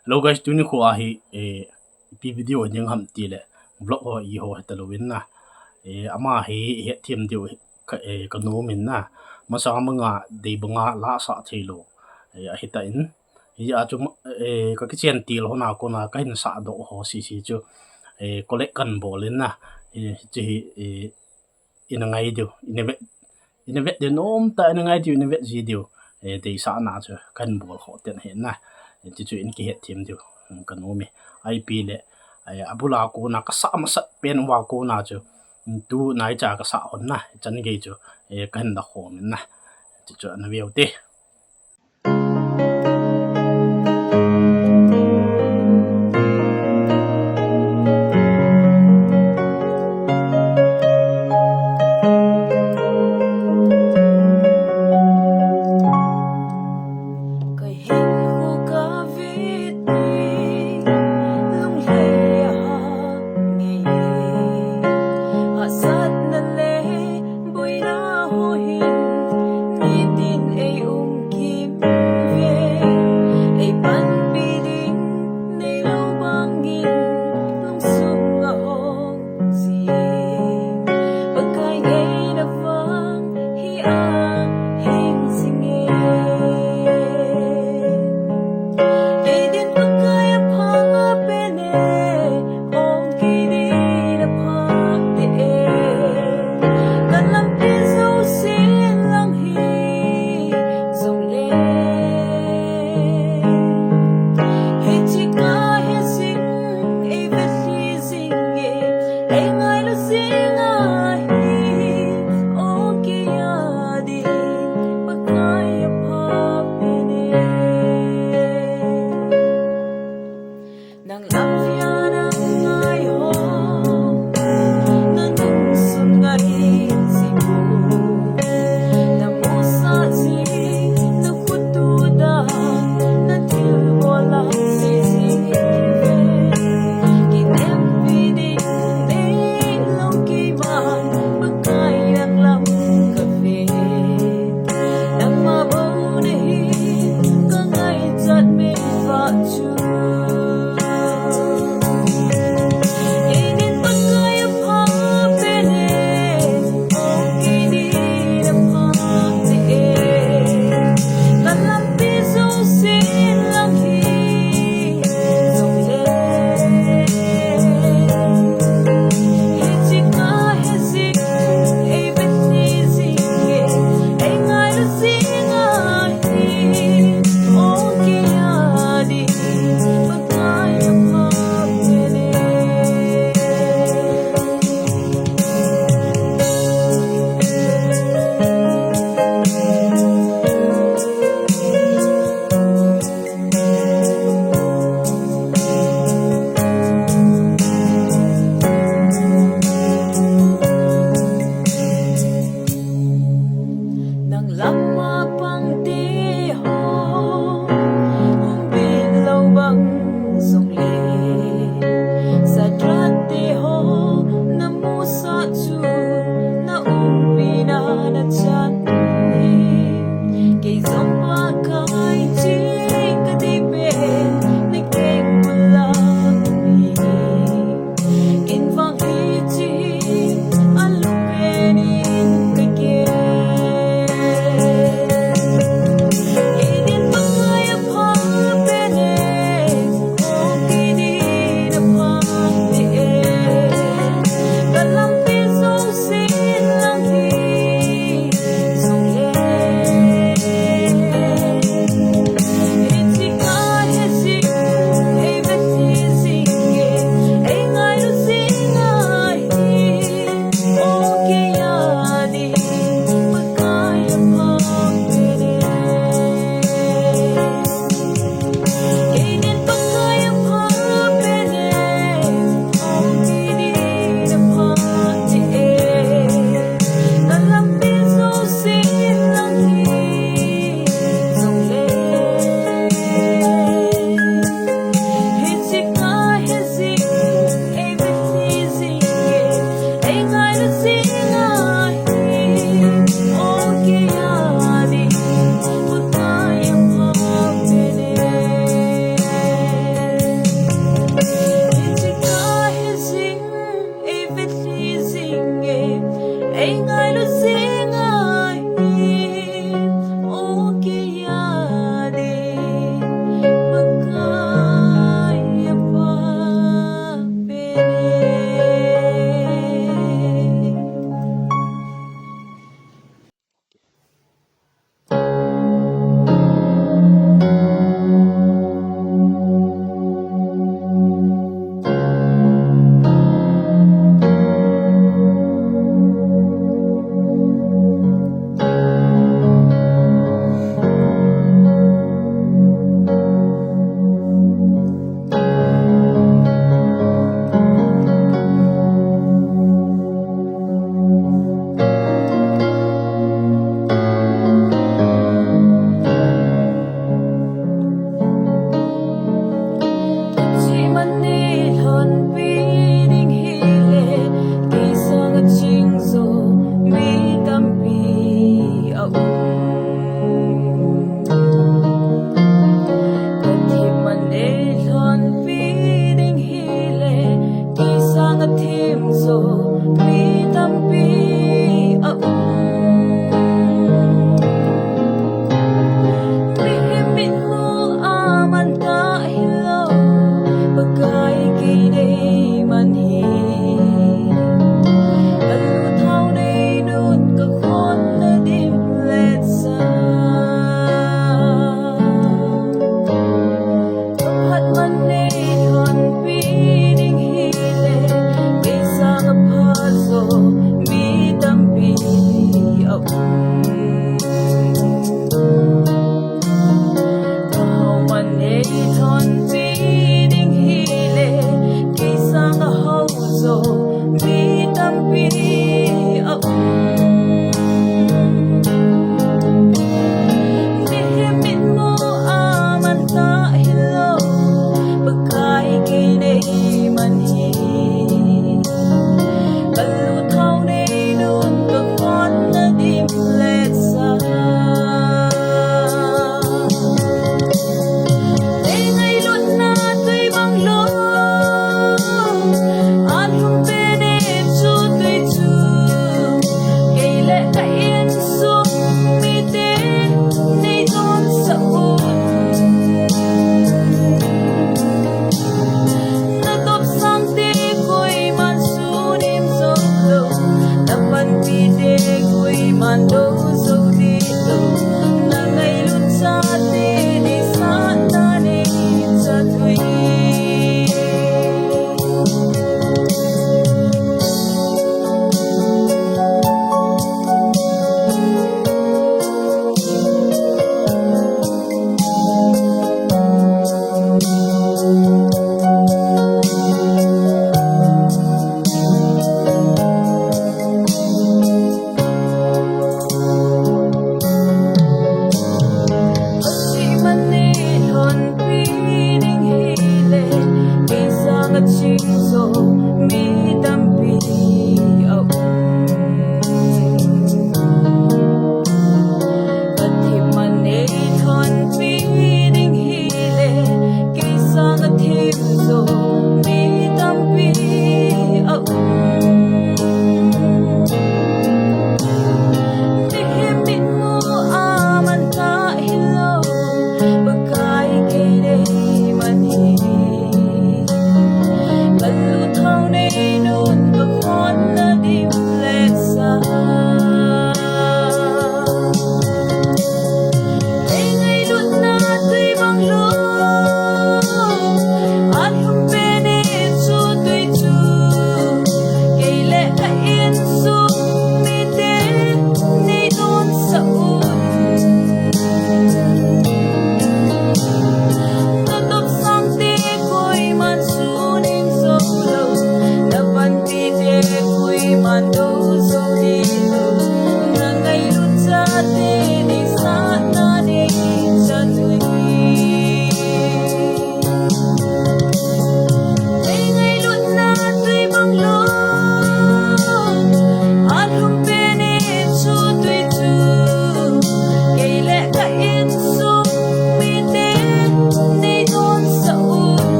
Hello guys, tuni ko ahi pi video nyang ham ti le vlog ho I ho hetalowin na ama hi he thiam diu ka no min na masa manga de banga la sa thelo hita in ya chu ka ki chen til ho na ko na ka hin sa do ho si chu collect kan bolin na chi in ngai diu in vet de nom ta in ngai diu in vet ji diu de sa na chu kan bol ho ten he na chỉ chuyện cái hiện thêm điều cần ôm IP lệ abula cô na cái xã mà sát bên vào cô na chứ tu nãy giờ cái xã hồn na chân cái chứ cái hình đặc hồn na chỉ chuyện nó biểu tê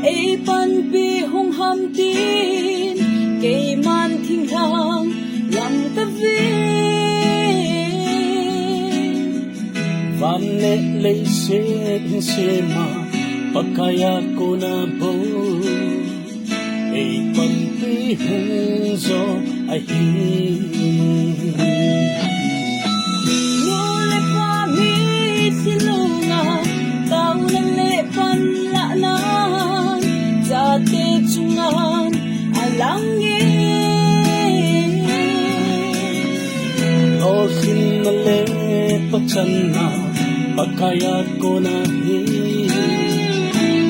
ai pan pi hung ham tin ke man thing hang lam ta ve van le se ma pakaya ko na bo ai pan pi hung zo ai hi no le pa mi silunga tau le pan la na za te chungan alang ye o sin le pachan na pakaya ko na hi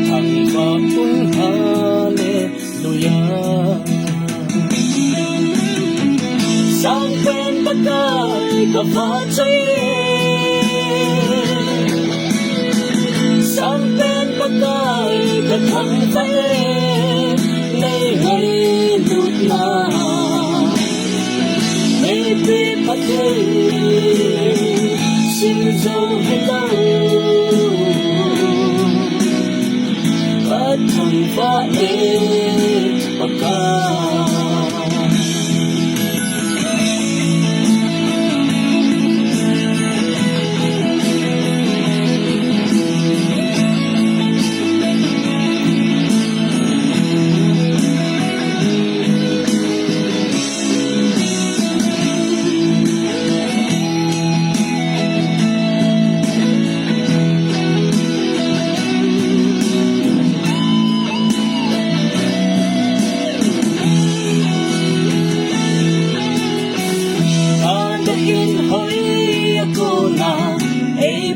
thang va pun sang bên bắc cài cà phê cháy sang bên bắc cài cà thang cháy nay ngày lụt na nay bi bắt thấy xin dấu hello cà thang va bắc cài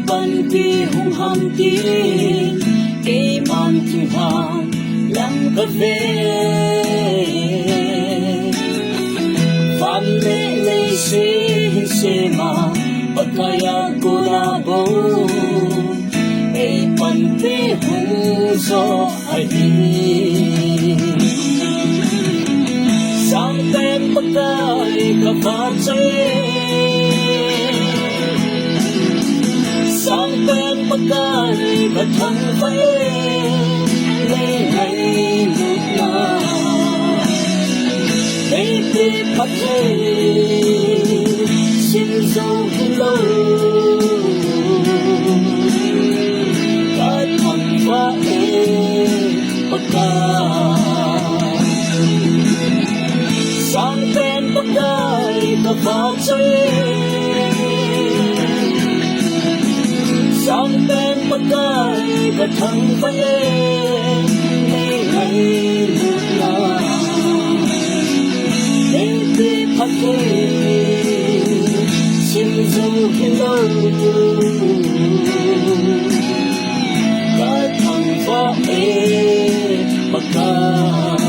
ban pi hung ham tin ke man thing hang lam ka ve van le se ma pakaya ko la bo ai ban pi hung zo ai hi sang ten pakai ka va chai sang bên bắc cài và thăng vẫy ngày ngày lụt na đây đi bắt thấy xin dấu hello cả thăng vẫy bắc cài sang bên bắc cài và vào chơi sang bên bắc cài và thăng vẫy ngày ngày lụt na để đi bắt thấy xin dấu hello cả thăng vẫy bắc cài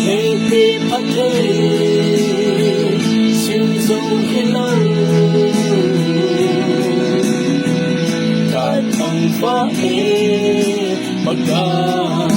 để đi bắt thấy xin dấu hello vẫy bắc cài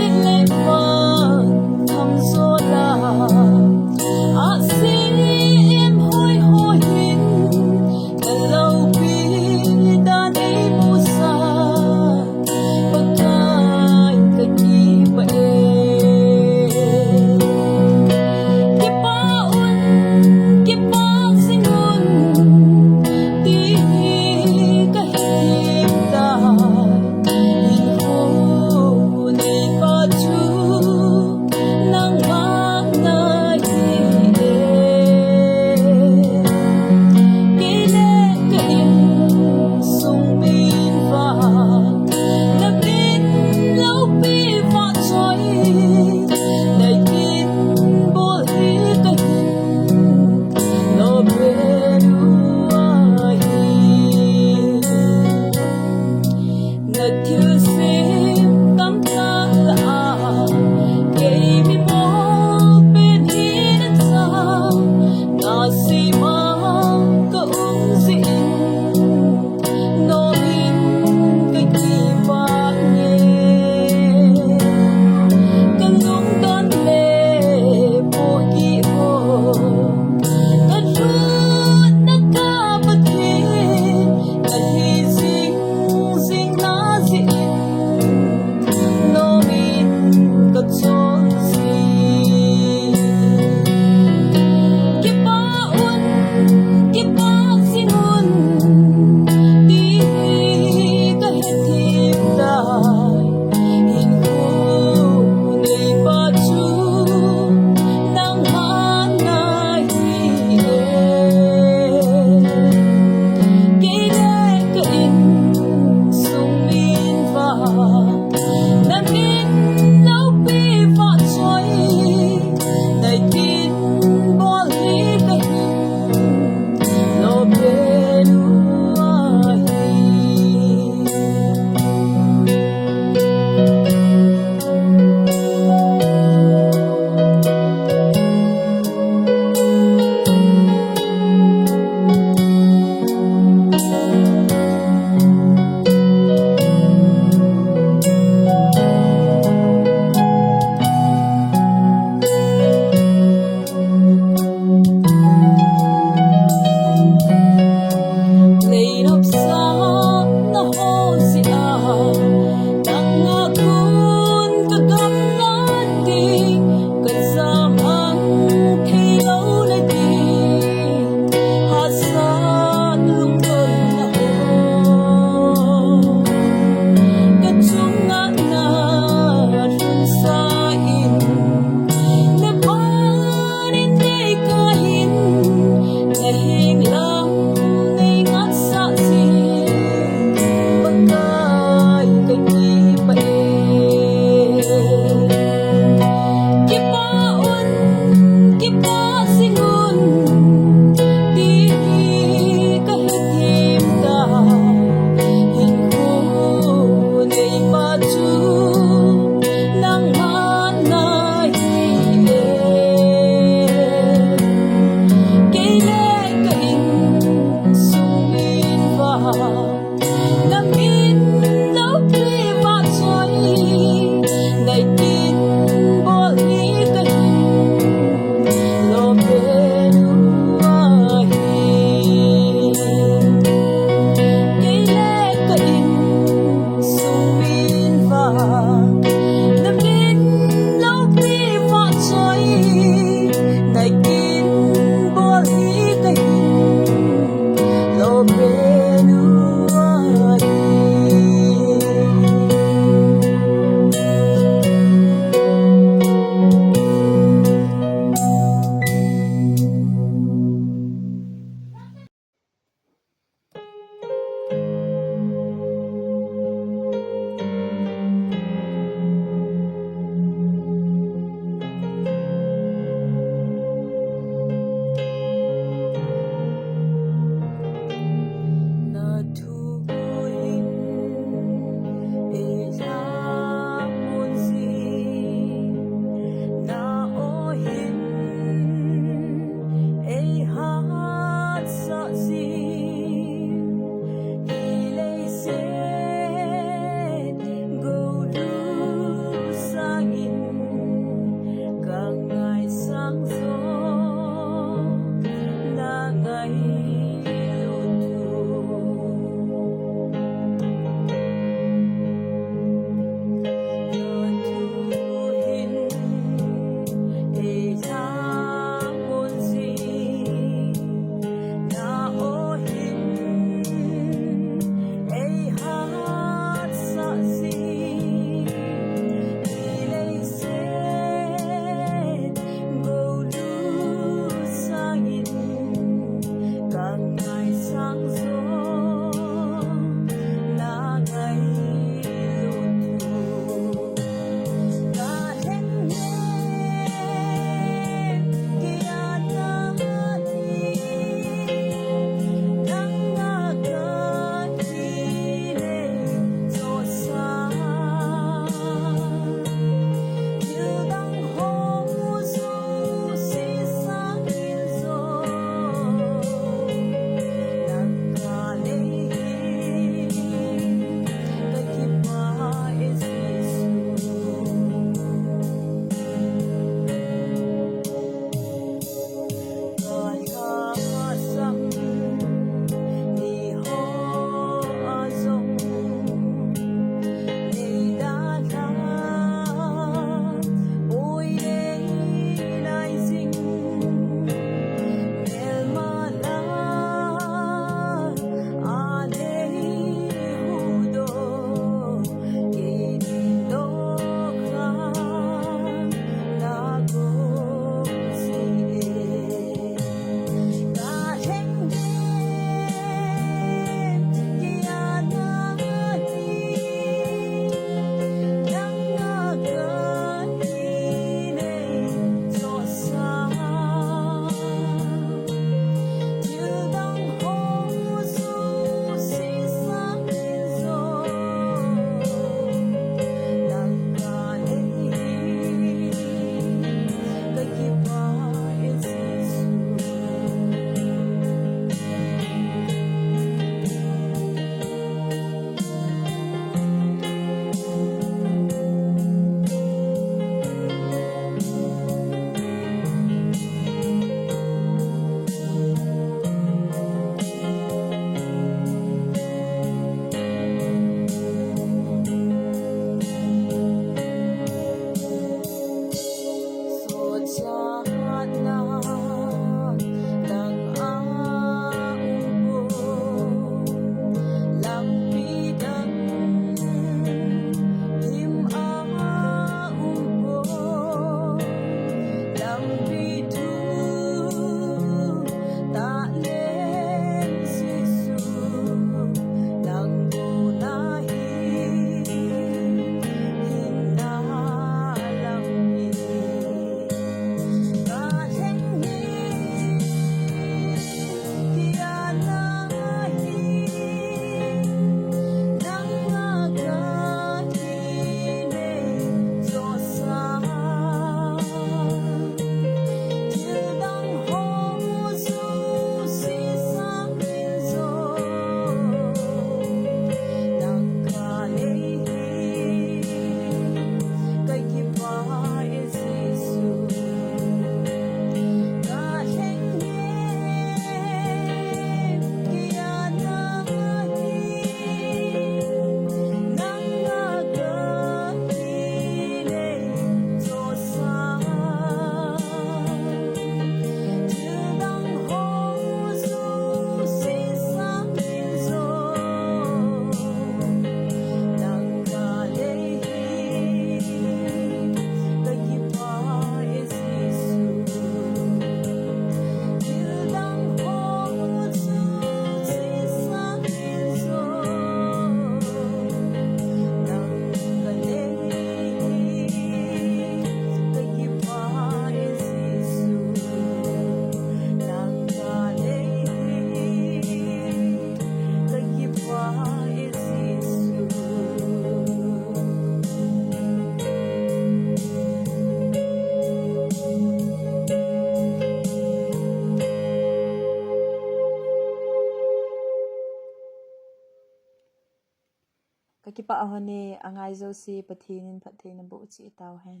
kakipa ahone angai zo si pathinin phathein bo chi taw hen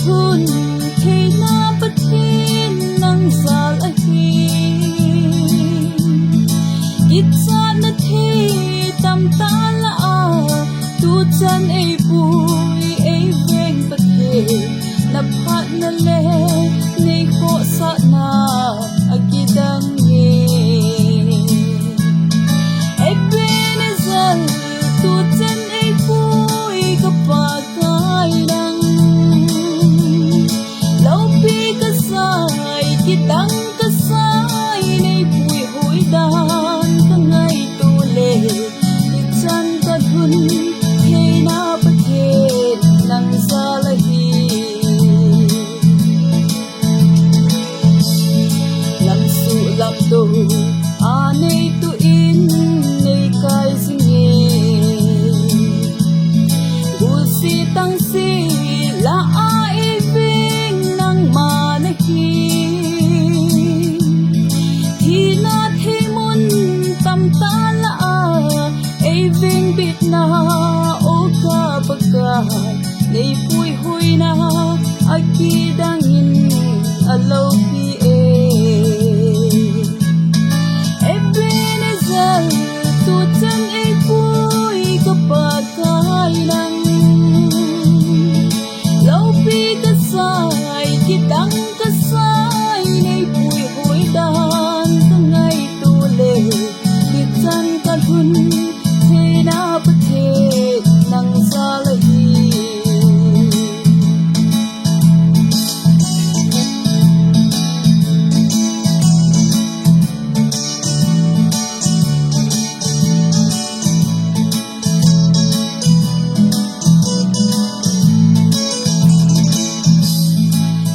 Hun khi na pathin nang zal a hi Itsa na thi tam ta la a tu chan ei pui ei veng pathe na phat na le nei kho sa na akidang ye Ebenezer tu chan ei pui ka pa kai dang Kitang kasay nay puy huy dan Kangay tule Itsan kadhun Kay napatid Nang salahi Lamsu lamdo Anay tuin Nay kay singin Gusitang sila aibing Nang manahi Bit na o kapagkat Nay puy huy na akidangin alaw pie Ebenezer tutan ay puy kapagkay lang Law pi kasay kitang kasay Nay puy huy dan kangay tule Kitan kadhun napatid ng salahi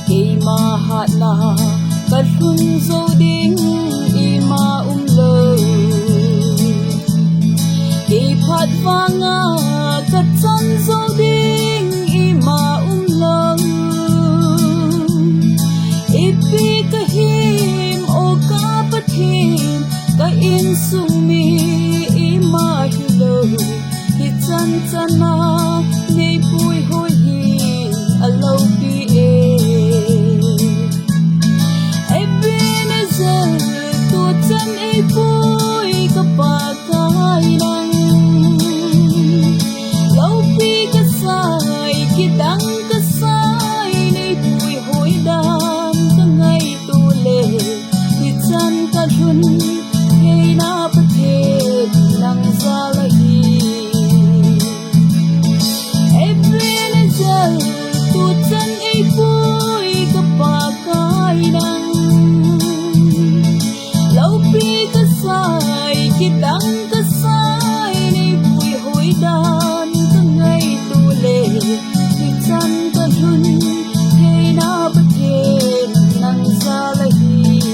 Kay mahat na kadhun so ding ima Ipat vanga katsan so ding ima umlang Ipi kahim o kapathim Kain sumi ima hilo Hitsan sana Nay puy hoyin alaw pie Ebenezer tutan ay puy kapagkay lang Kitang kasay Nay puy huy dan Kangay tule Hitsan kadhun Kay napatid Nang salahi Ebenezer tutan ay puy kapagkay lang Law pi kasay Kitang kasay Nay puy huy dan Kangay tule San kadhun Kay napatid ng salahi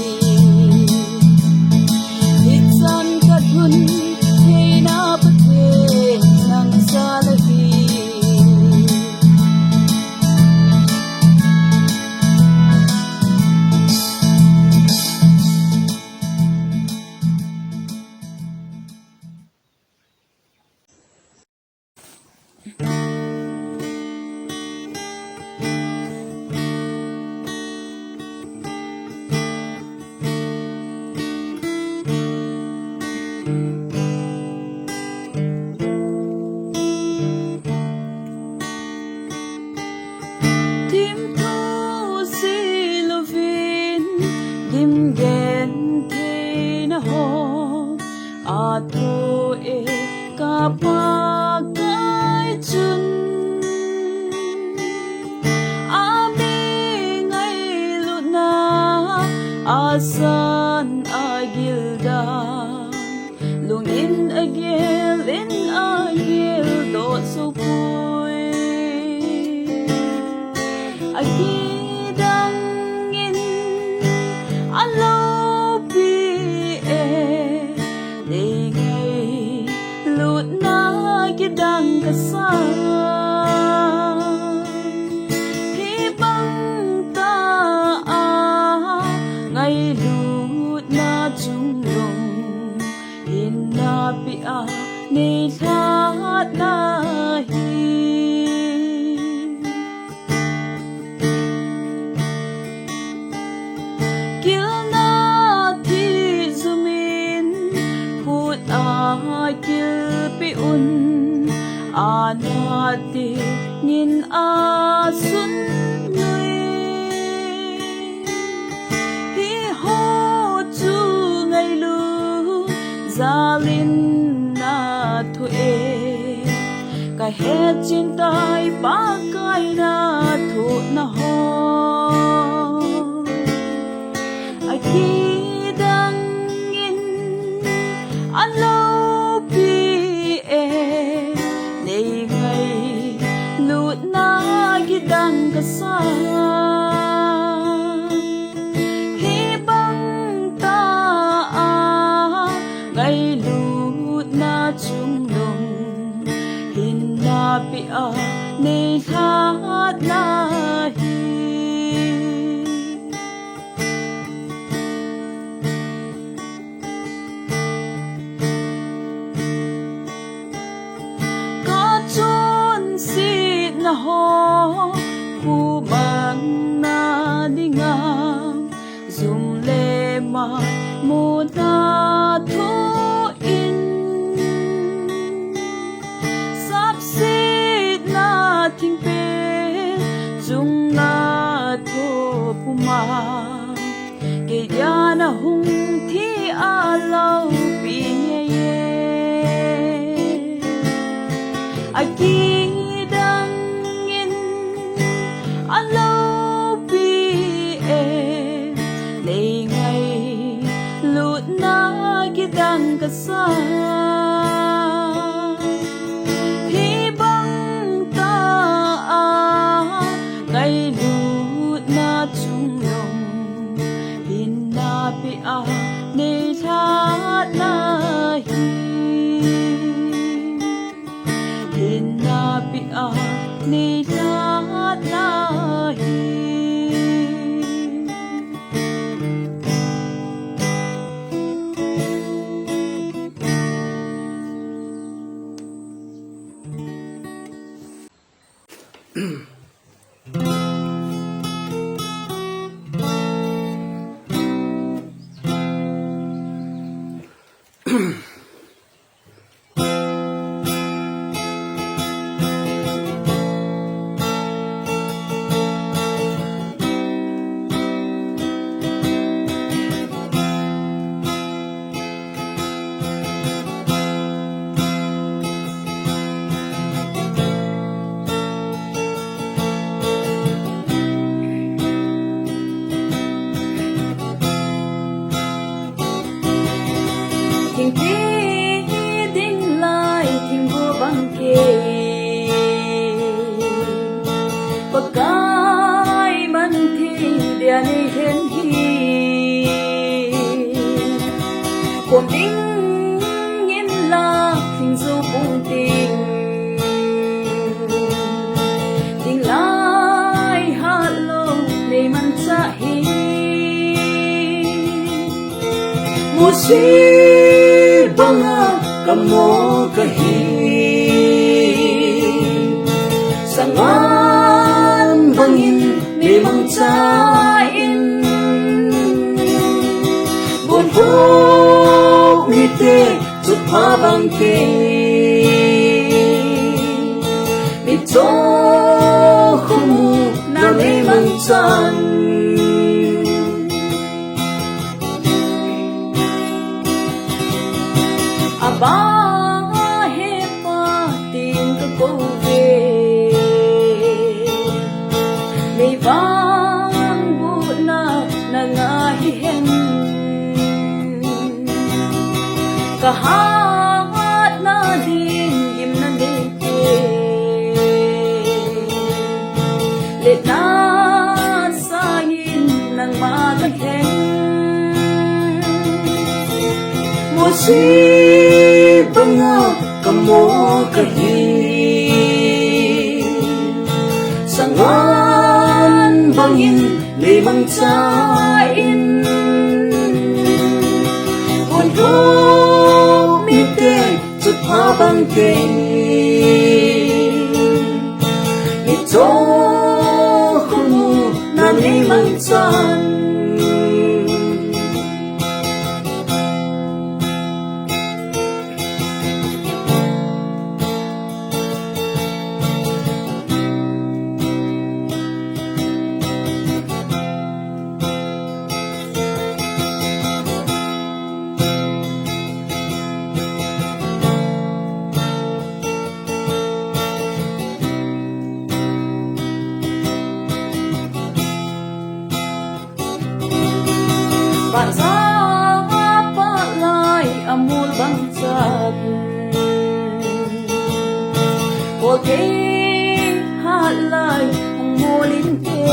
Hitsan kadhun Kay napatid ng salahi Ato e kapagkay chun Aming ay luna Asan agildan Lungin agil in agil Do so puy kidang kasal hibang ta ngay lut na chung long hinapi ni lahat na anati nin asun nui hi ho chu ngai lu zalin na thu e ka he chin tai pa kai na thu na ho aki dang in alo pi e lut na gidang kasal hibang ta ngay lut na chung long hinapi ni lahat na na ho kumang na dingang zum le ma mo na thu in sắp xít na thinh pe chung na thu puma ke ya na hung thi a lau pi ye aki alo pi e le ngai lut na gidang kasal hibang ta ngai lut na chung long hinapi ni lahat na hinapi ni lahat na Thình thi đinh lai thình vua băng kê bậc cái man thi địa ni hiền hi cuồng đinh nhiên la thình du cung tình thình lai hát lâu để man cha hi một banga kamo kahi sangan bangin ni mang chain buồn phố mi te chut pha bang ke mi cho không na ni mang chan ba he pa tin ka ko ve nei vang bu na na nga hi hen ka hat na din im na de le na sa yin nang ma ka hen mo si banga kam mo kahi sangan bangin limang cain untuk mite cepat bangkit ito kumu na limang cain bạn ra pa lại amul bang chak cô ke hát lại ngolin ke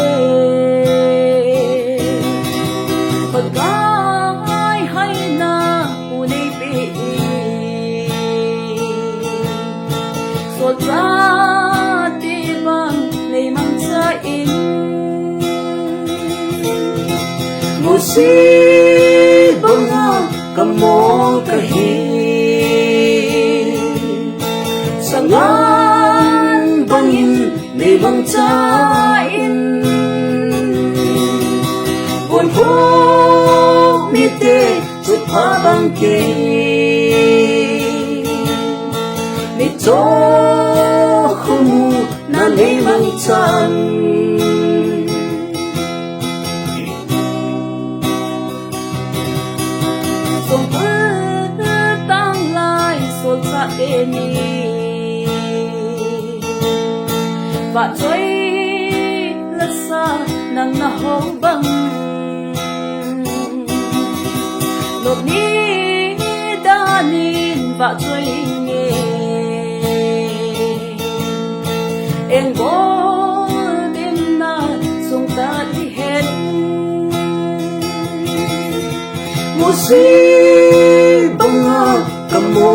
bật gai hay na unai pe so ra ti bang lei mang sa in musibanga kamo kahi sangan bangin limang cain buồn phố mite cepat bangkit nito kumu na limang cain ni và trôi lật xa nắng na hố băng lột ni đã nín và trôi nghe em bố đêm na sông ta đi hết musibanga kamo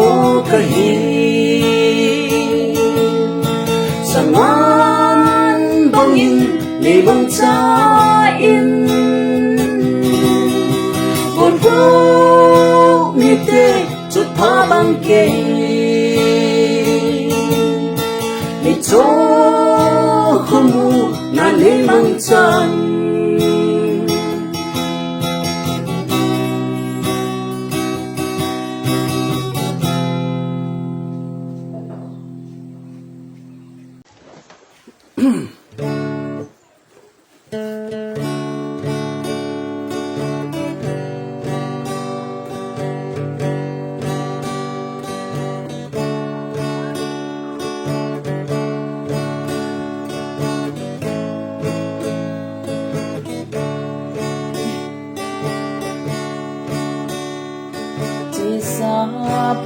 kahi sangan bangin limang cain buồn phố mite cepat bangkit nito kumu na limang cain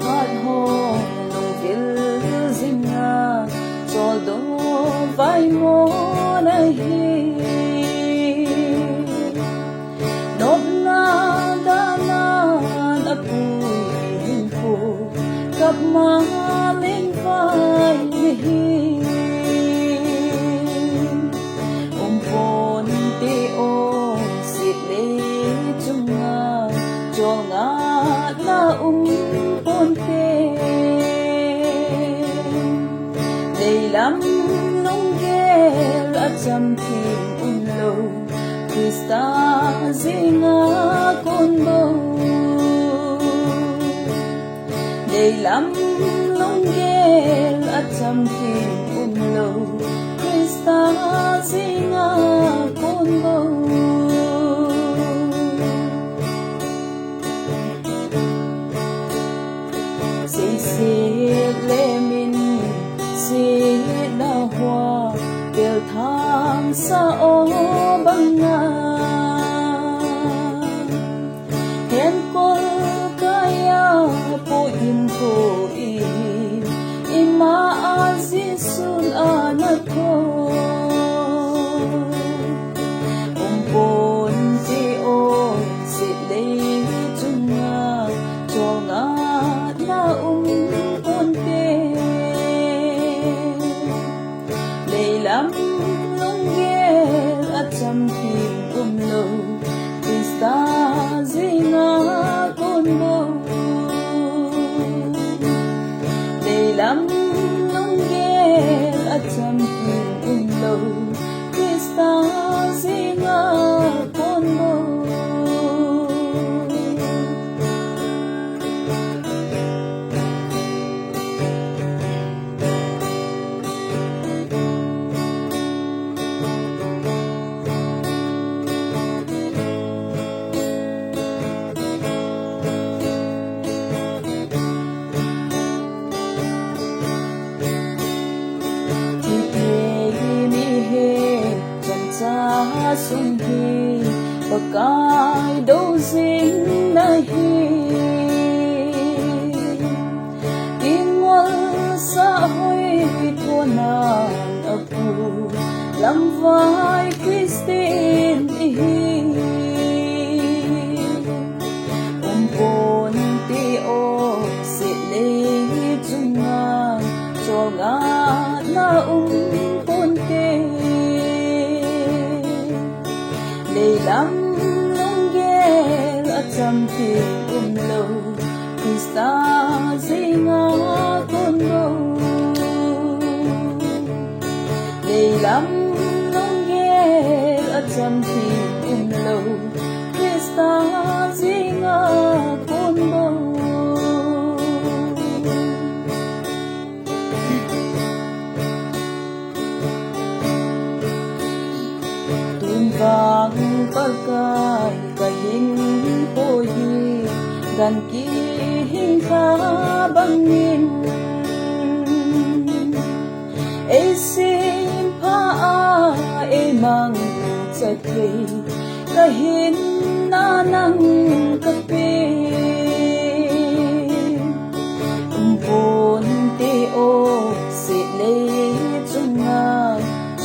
phát hô lòng vil zinga cho do vai mo nahi nop na dana na pui pu kap ma ling vai nahi pon te o sit le chunga chonga na pon te dei lam nong gel acham thim lo Krista zinga kon bo dei lam nong gel acham thim lo Krista zinga kon bo sa o banga hen kol kaya po in po in ima azisun anako umpon ti o silay tunga tonga na umpon te sung hi pakai do zing na hi ingwal sa hoy pitona apu lam vai Christine hi pon ti o si le chunga chonga na pon te le lam long gel atam ti lo Krista zinga kon lo le lam long gel atam ti lo Krista zinga kon lo vang pakai kahing pohi gan ki hing kha bangin e sim pa e mang chakhe kahin na nang kape pon te o si le chunga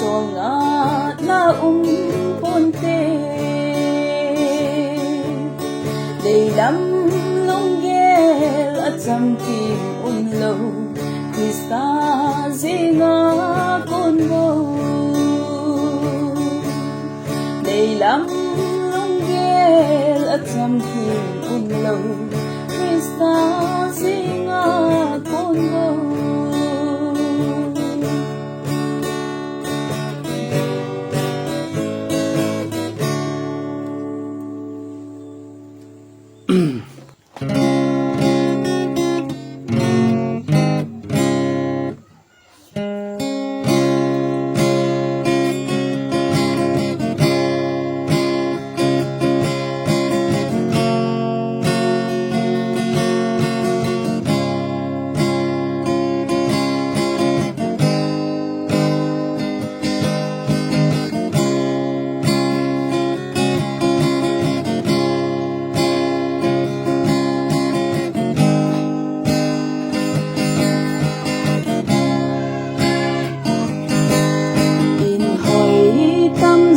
chonga na ponte để đắm lông gel ở trong tim lâu Krista zinga con vô để đắm lông gel ở trong tim lâu Krista zinga con vô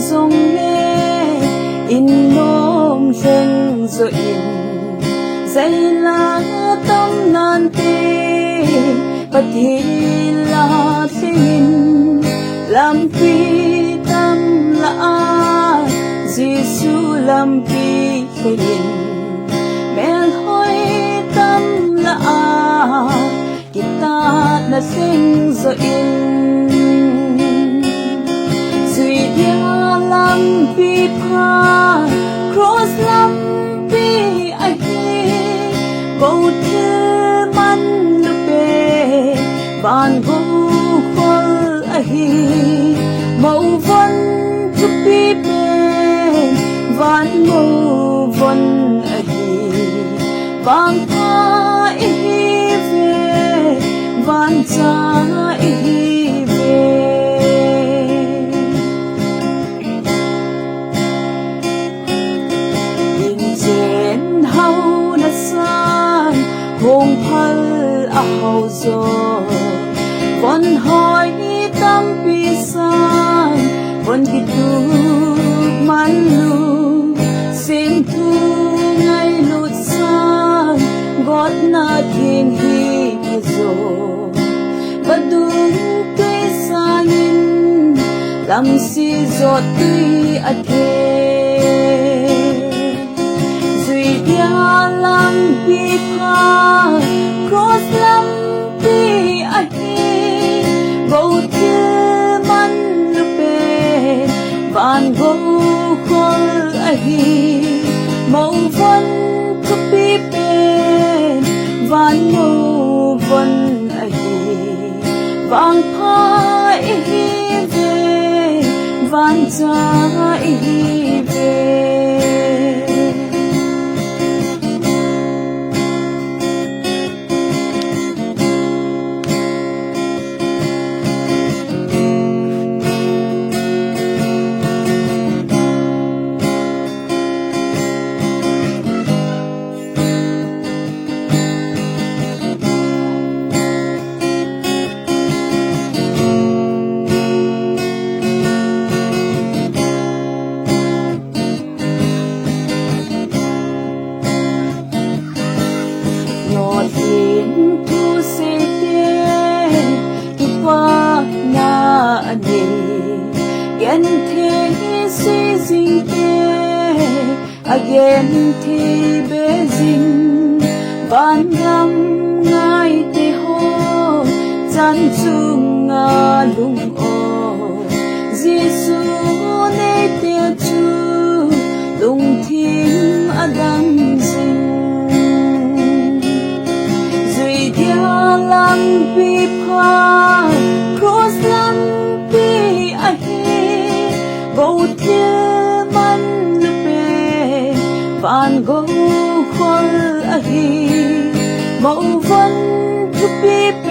sông lê in nôm rừng rồi in dây lá tâm nan tê bất thi là xin làm quy tâm là Giêsu làm quy hình men hoi tâm là kita na sing rồi in lam pi pa cross lam pi a hi bo the man lu pe van go khol a hi mo von chu pi pe van mo von a hi van pa a hi ve van cha a hi ve hong phal a hau zo von hoi tam pi san von ki tu man lu sin tu ngai lu san god na thiên hi zo badung te sanin lam si zo ti a the lam pi pa cross lam pi a hi bo the man lu pe van go khol a hi mo von chu pi pe van mo von a hi van pa a hi ve van cha a hi ve nề yên thế si dinh tê again thì bê dinh van ngam ngai tê ho chan chung nga lung o Giêsu ne te chu lung thim adang zing zui dia lang pi pha cross lang pi a he go te man lu pe van go khol a he mo van tu pi